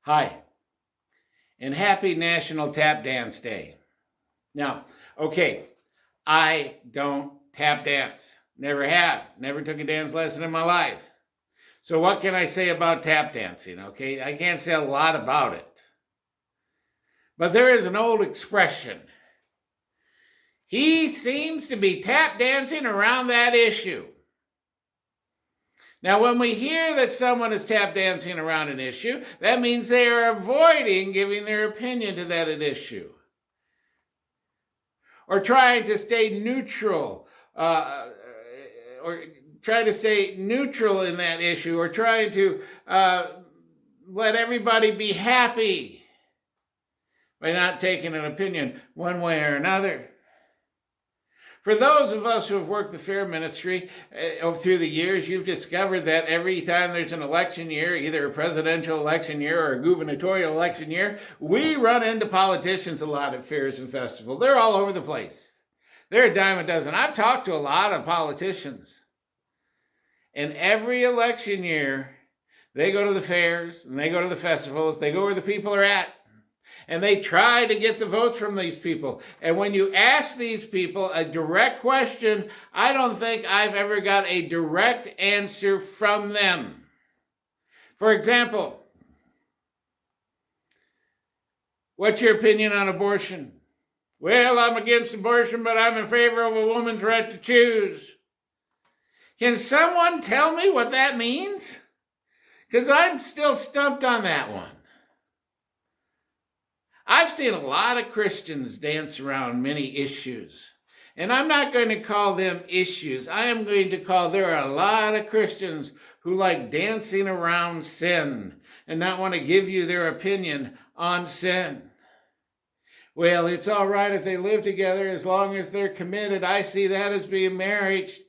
Hi, and happy National Tap Dance Day. Now, okay, I don't tap dance. Never have. Never took a dance lesson in my life. So what can I say about tap dancing? Okay, I can't say a lot about it. But there is an old expression. He seems to be tap dancing around that issue. Now, when we hear that someone is tap dancing around an issue, that means they are avoiding giving their opinion to that issue, or trying to stay neutral, or trying to stay neutral in that issue, or trying to let everybody be happy by not taking an opinion one way or another. For those of us who have worked the fair ministry through the years, you've discovered that every time there's an election year, either a presidential election year or a gubernatorial election year, we run into politicians a lot at fairs and festivals. They're all over the place. They're a dime a dozen. I've talked to a lot of politicians. And every election year, they go to the fairs and they go to the festivals. They go where the people are at. And they try to get the votes from these people. And when you ask these people a direct question, I don't think I've ever got a direct answer from them. For example, what's your opinion on abortion? Well, I'm against abortion, but I'm in favor of a woman's right to choose. Can someone tell me what that means? Because I'm still stumped on that one. I've seen a lot of Christians dance around many issues. And I'm not going to call them issues. I am going to call there are a lot of Christians who like dancing around sin and not want to give you their opinion on sin. Well, it's all right if they live together as long as they're committed. I see that as being marriage.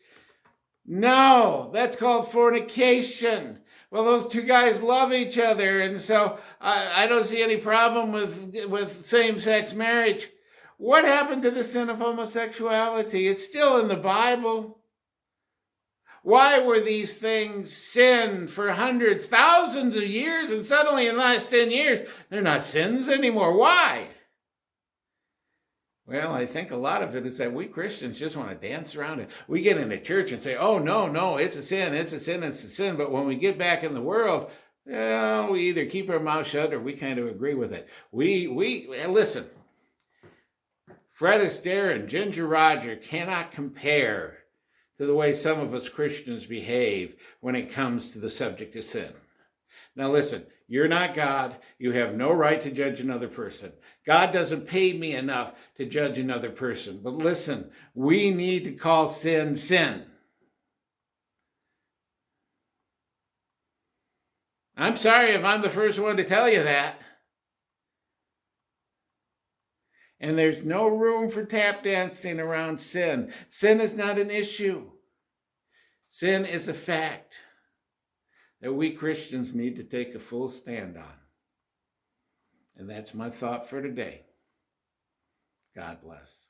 No, that's called fornication. Well, those two guys love each other, and so I don't see any problem with same-sex marriage. What happened to the sin of homosexuality? It's still in the Bible. Why were these things sin for hundreds, thousands of years, and suddenly in the last 10 years, they're not sins anymore? Why? Well, I think a lot of it is that we Christians just want to dance around it. We get into church and say, oh, no, it's a sin, it's a sin, it's a sin. But when we get back in the world, well, we either keep our mouth shut or we kind of agree with it. Listen, Fred Astaire and Ginger Roger cannot compare to the way some of us Christians behave when it comes to the subject of sin. Now listen, you're not God. You have no right to judge another person. God doesn't pay me enough to judge another person. But listen, we need to call sin, sin. I'm sorry if I'm the first one to tell you that. And there's no room for tap dancing around sin. Sin is not an issue. Sin is a fact that we Christians need to take a full stand on. And that's my thought for today. God bless.